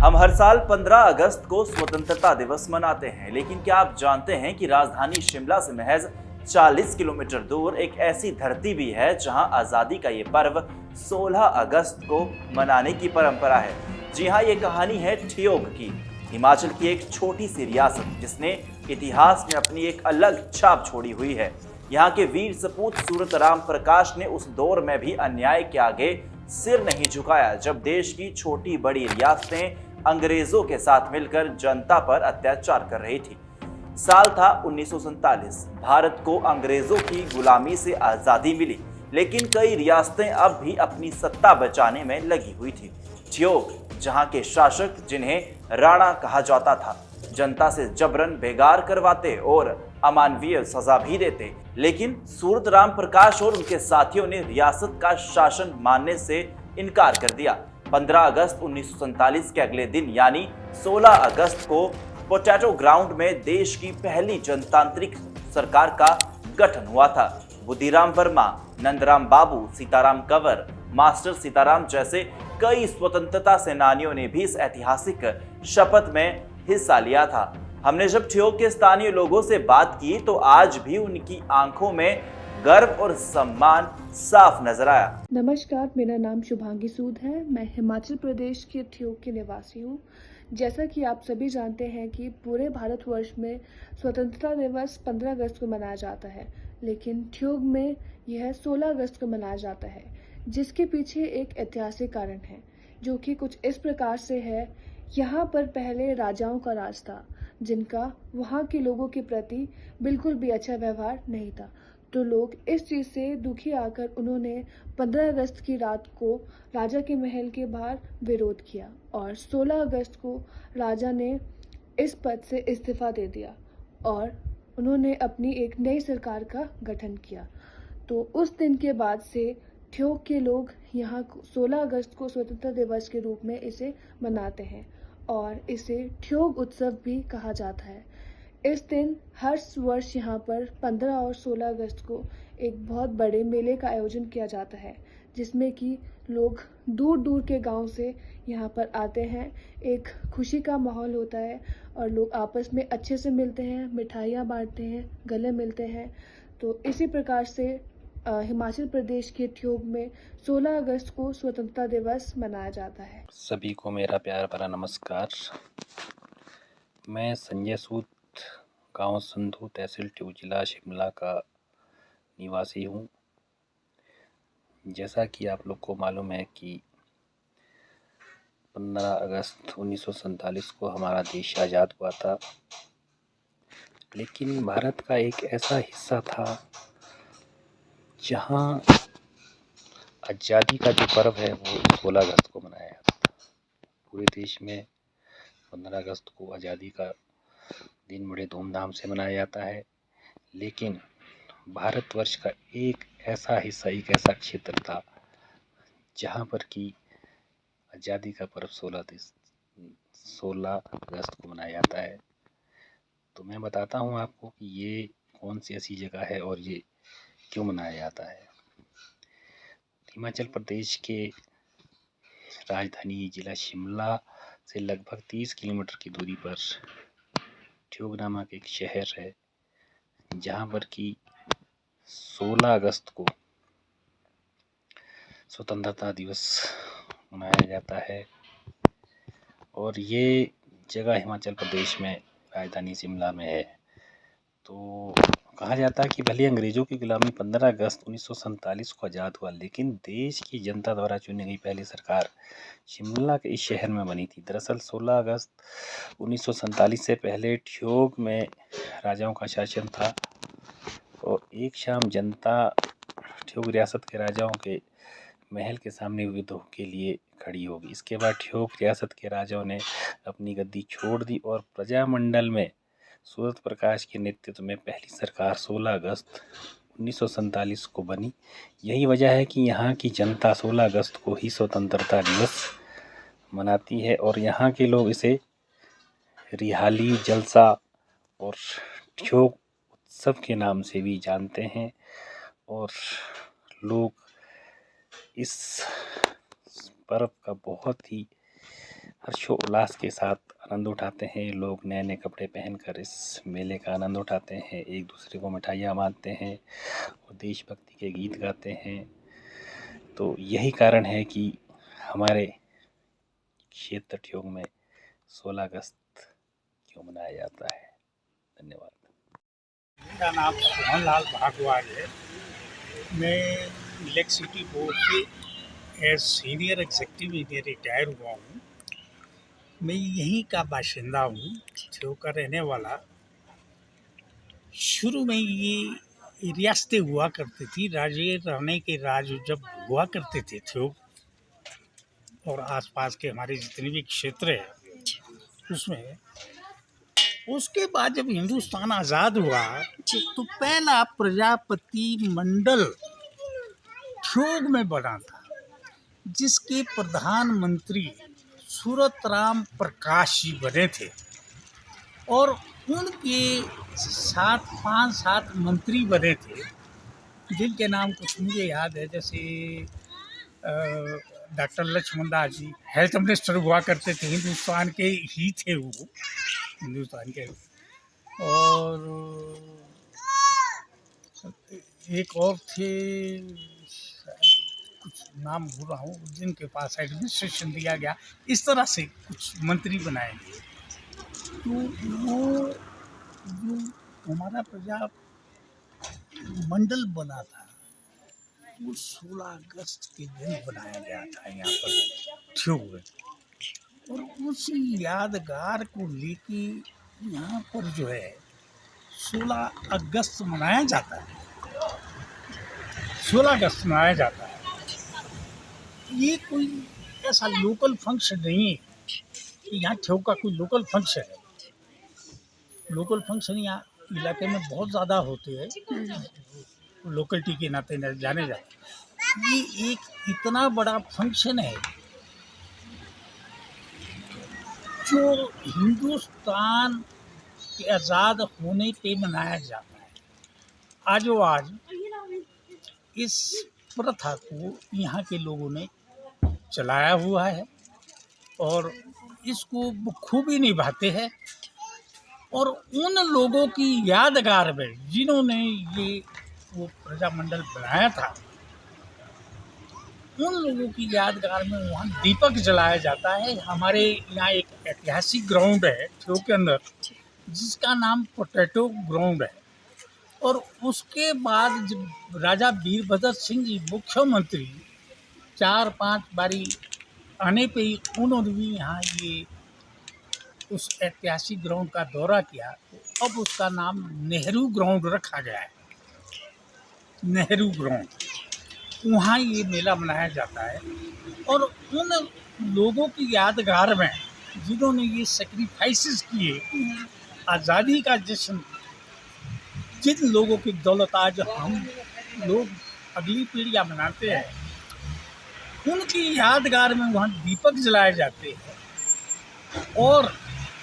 हम हर साल 15 अगस्त को स्वतंत्रता दिवस मनाते हैं, लेकिन क्या आप जानते हैं कि राजधानी शिमला से महज 40 किलोमीटर दूर एक ऐसी धरती भी है जहां आजादी का ये पर्व 16 अगस्त को मनाने की परंपरा है। जी हाँ, ये कहानी है ठियोग की, हिमाचल की एक छोटी सी रियासत जिसने इतिहास में अपनी एक अलग छाप छोड़ी हुई है। यहाँ के वीर सपूत सूरत राम प्रकाश ने उस दौर में भी अन्याय के आगे सिर नहीं झुकाया जब देश की छोटी बड़ी रियासतें अंग्रेजों के साथ मिलकर जनता पर अत्याचार कर रही थी। साल था 1947। भारत को अंग्रेजों की गुलामी से आजादी मिली, लेकिन कई रियासतें अब भी अपनी सत्ता बचाने में लगी हुई थी। ठियोग, जहां के शासक, जिन्हें राणा कहा जाता था, जनता से जबरन बेगार करवाते और अमानवीय सजा भी देते, लेकिन सूरत राम प्रकाश और उनके साथियों ने रियासत का शासन मानने से इनकार कर दिया। 15 अगस्त 1947 के अगले दिन यानी 16 अगस्त को पोटैटो ग्राउंड में देश की पहली जनतांत्रिक सरकार का गठन हुआ था। बुद्धिराम वर्मा, नंदराम बाबू, सीताराम कंवर, मास्टर सीताराम जैसे कई स्वतंत्रता सेनानियों ने भी इस ऐतिहासिक शपथ में हिस्सा लिया था। हमने जब ठियोग के स्थानीय लोगों से बात की तो आज भी उनकी आंखों में गर्व और सम्मान साफ नजर आया। नमस्कार, मेरा नाम शुभांगी सूद है। मैं हिमाचल प्रदेश के ठियोग की निवासी हूँ। जैसा कि आप सभी जानते हैं कि पूरे भारतवर्ष में स्वतंत्रता दिवस 15 अगस्त को मनाया जाता है, लेकिन ठियोग में यह 16 अगस्त को मनाया जाता है, जिसके पीछे एक ऐतिहासिक कारण है, जो कि कुछ इस प्रकार से है। यहाँ पर पहले राजाओं का राज था, जिनका वहाँ के लोगों के प्रति बिल्कुल भी अच्छा व्यवहार नहीं था। तो लोग इस चीज़ से दुखी आकर उन्होंने 15 अगस्त की रात को राजा के महल के बाहर विरोध किया और 16 अगस्त को राजा ने इस पद से इस्तीफा दे दिया और उन्होंने अपनी एक नई सरकार का गठन किया। तो उस दिन के बाद से ठियोग के लोग यहाँ 16 अगस्त को स्वतंत्रता दिवस के रूप में इसे मनाते हैं और इसे ठियोग उत्सव भी कहा जाता है। इस दिन हर वर्ष यहाँ पर 15 और 16 अगस्त को एक बहुत बड़े मेले का आयोजन किया जाता है, जिसमें कि लोग दूर दूर के गांव से यहाँ पर आते हैं। एक खुशी का माहौल होता है और लोग आपस में अच्छे से मिलते हैं, मिठाइयाँ बांटते हैं, गले मिलते हैं। तो इसी प्रकार से हिमाचल प्रदेश के ठियोग में 16 अगस्त को स्वतंत्रता दिवस मनाया जाता है। सभी को मेरा प्यार भरा नमस्कार। मैं संजय सूद, गांव संधू, तहसील ठियोग, जिला शिमला का निवासी हूं। जैसा कि आप लोग को मालूम है कि 15 अगस्त 1947 को हमारा देश आज़ाद हुआ था, लेकिन भारत का एक ऐसा हिस्सा था जहां आज़ादी का जो पर्व है वो 16 अगस्त को मनाया जाता था। पूरे देश में 15 अगस्त को आज़ादी का दिन बड़े धूमधाम से मनाया जाता है, लेकिन भारतवर्ष का एक ऐसा हिस्सा, एक ऐसा क्षेत्र था जहाँ पर कि आज़ादी का पर्व 16 अगस्त को मनाया जाता है। तो मैं बताता हूँ आपको कि ये कौन सी ऐसी जगह है और ये क्यों मनाया जाता है। हिमाचल प्रदेश के राजधानी जिला शिमला से लगभग 30 किलोमीटर की दूरी पर ठियोग नामक एक शहर है, जहाँ पर कि 16 अगस्त को स्वतंत्रता दिवस मनाया जाता है। और ये जगह हिमाचल प्रदेश में राजधानी शिमला में है। तो कहा जाता है कि भले अंग्रेज़ों की गुलामी 15 अगस्त 1947 को आज़ाद हुआ, लेकिन देश की जनता द्वारा चुनी गई पहली सरकार शिमला के इस शहर में बनी थी। दरअसल 16 अगस्त 1947 से पहले ठियोग में राजाओं का शासन था और एक शाम जनता ठियोग रियासत के राजाओं के महल के सामने युद्ध के लिए खड़ी होगी। इसके बाद ठियोग रियासत के राजाओं ने अपनी गद्दी छोड़ दी और प्रजामंडल में सूरत प्रकाश के नेतृत्व में पहली सरकार 16 अगस्त 1947 को बनी। यही वजह है कि यहाँ की जनता 16 अगस्त को ही स्वतंत्रता दिवस मनाती है और यहाँ के लोग इसे रिहाली, जलसा और ठियोग उत्सव के नाम से भी जानते हैं। और लोग इस पर्व का बहुत ही हर्षोल्लास के साथ आनंद उठाते हैं। लोग नए नए कपड़े पहनकर इस मेले का आनंद उठाते हैं, एक दूसरे को मिठाइयाँ बांटते हैं और देशभक्ति के गीत गाते हैं। तो यही कारण है कि हमारे क्षेत्र ठियोग में 16 अगस्त क्यों मनाया जाता है। धन्यवाद। मेरा नाम मोहनलाल भारद्वाज है। मैं इलेक्ट्रिसिटी बोर्ड से as senior executive engineer retire हुआ हूँ। मैं यहीं का बाशिंदा हूँ, ठियोग का रहने वाला। शुरू में ये रियासतें हुआ करती थी, राजे रहने के राज जब हुआ करते थे ठियोग और आसपास के हमारे जितने भी क्षेत्र है उसमें। उसके बाद जब हिंदुस्तान आज़ाद हुआ तो पहला प्रजापति मंडल ठियोग में बना था, जिसके प्रधानमंत्री सूरतराम प्रकाश जी बने थे और उनके साथ 5-7 मंत्री बने थे, जिनके नाम कुछ मुझे याद है। जैसे doctor Laxman Das ji health minister हुआ करते थे, हिंदुस्तान के ही थे वो, हिंदुस्तान के। और एक और थे, कुछ नाम भूल रहा हूँ, जिनके पास एडमिनिस्ट्रेशन दिया गया। इस तरह से कुछ मंत्री बनाए गए। तो वो जो हमारा प्रजा मंडल बना था वो 16 अगस्त के दिन बनाया गया था यहाँ पर ठियोग में। और उस यादगार को लेके यहाँ पर जो है 16 अगस्त मनाया जाता है। 16 अगस्त मनाया जाता है। ये कोई ऐसा लोकल फंक्शन नहीं है कि यहाँ ठियोग का कोई लोकल फंक्शन है। लोकल फंक्शन यहाँ इलाके में बहुत ज़्यादा होते हैं, लोकलिटी के नाते जाने जाते। ये एक इतना बड़ा फंक्शन है जो हिंदुस्तान के आज़ाद होने पे मनाया जाता है। आज इस प्रथा को यहाँ के लोगों ने चलाया हुआ है और इसको खूबी निभाते हैं। और उन लोगों की यादगार में जिन्होंने ये वो प्रजामंडल बनाया था, उन लोगों की यादगार में वहाँ दीपक जलाया जाता है। हमारे यहाँ एक ऐतिहासिक ग्राउंड है ठियोग के अंदर, जिसका नाम पोटैटो ग्राउंड है। और उसके बाद जब राजा वीरभद्र सिंह जी मुख्यमंत्री 4-5 बारी आने पे ही उन्होंने भी यहाँ ये उस ऐतिहासिक ग्राउंड का दौरा किया। तो अब उसका नाम नेहरू ग्राउंड रखा गया है, नेहरू ग्राउंड। वहाँ ये मेला मनाया जाता है। और उन लोगों की यादगार में जिन्होंने ये सेक्रीफाइसेस किए, आज़ादी का जश्न, जिन लोगों की दौलत आज हम लोग अगली पीढ़ियाँ मनाते हैं, उनकी यादगार में वहाँ दीपक जलाए जाते हैं। और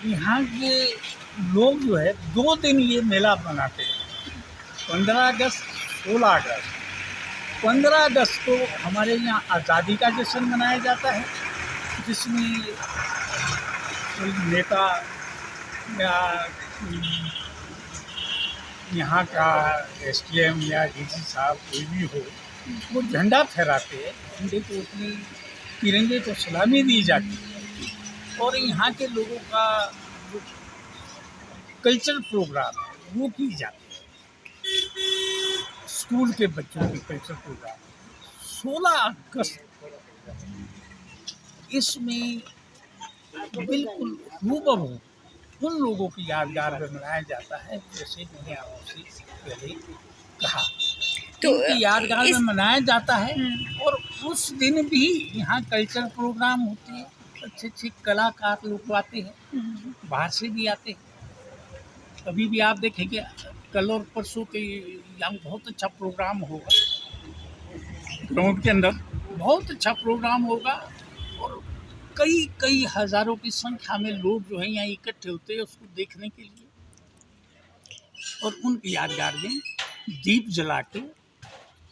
यहाँ के लोग जो है 2 दिन ये मेला मनाते हैं, 15 अगस्त, 16 अगस्त। 15 अगस्त को हमारे यहाँ आज़ादी का जश्न मनाया जाता है, जिसमें कोई नेता या यहाँ का एसडीएम या डीसी साहब कोई भी हो, वो झंडा फहराते हैं। झंडे को अपनी तिरंगे को सलामी दी जाती है। और यहाँ के लोगों का जो कल्चर प्रोग्राम है वो की जाती है, स्कूल के बच्चों के कल्चर प्रोग्राम। 16 अगस्त इसमें बिल्कुल हूबहू उन लोगों की यादगार में मनाया जाता है, जैसे मैंने आपसे पहले कहा। तो उनकी यादगार में मनाया जाता है। और उस दिन भी यहाँ कल्चर प्रोग्राम होते हैं, अच्छे कलाकार लोग आते हैं, बाहर से भी आते हैं। कभी भी आप देखेंगे कल और परसों के यहाँ बहुत अच्छा प्रोग्राम होगा, ग्राउंड के अंदर बहुत अच्छा प्रोग्राम होगा। और कई हज़ारों की संख्या में लोग जो है यहाँ इकट्ठे होते हैं उसको देखने के लिए। और उनकी यादगार में दीप जला के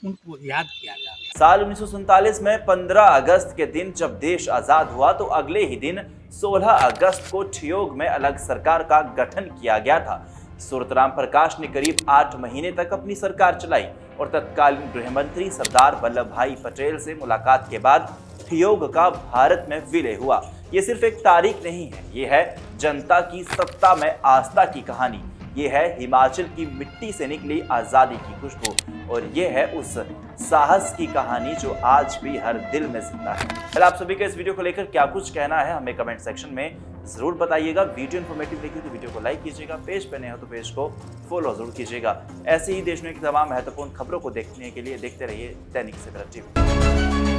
उनको याद किया जाता है। साल 1947 में 15 अगस्त के दिन जब देश आजाद हुआ तो अगले ही दिन 16 अगस्त को ठियोग में अलग सरकार का गठन किया गया था। सूरतराम प्रकाश ने करीब 8 महीने तक अपनी सरकार चलाई और तत्कालीन गृह मंत्री सरदार वल्लभ भाई पटेल से मुलाकात के बाद ठियोग का भारत में विलय हुआ। ये सिर्फ एक तारीख नहीं है, ये है जनता की सत्ता में आस्था की कहानी। ये है हिमाचल की मिट्टी से निकली आजादी की खुशबू और ये है उस साहस की कहानी जो आज भी हर दिल में जिंदा है। फिर आप सभी का इस वीडियो को लेकर क्या कुछ कहना है हमें कमेंट सेक्शन में जरूर बताइएगा। वीडियो इन्फॉर्मेटिव लगी तो वीडियो को लाइक कीजिएगा, पेज पे नए हो तो पेज को फॉलो जरूर कीजिएगा। ऐसे ही देश में की तमाम महत्वपूर्ण खबरों को देखने के लिए देखते रहिए दैनिक सवेरा टीवी।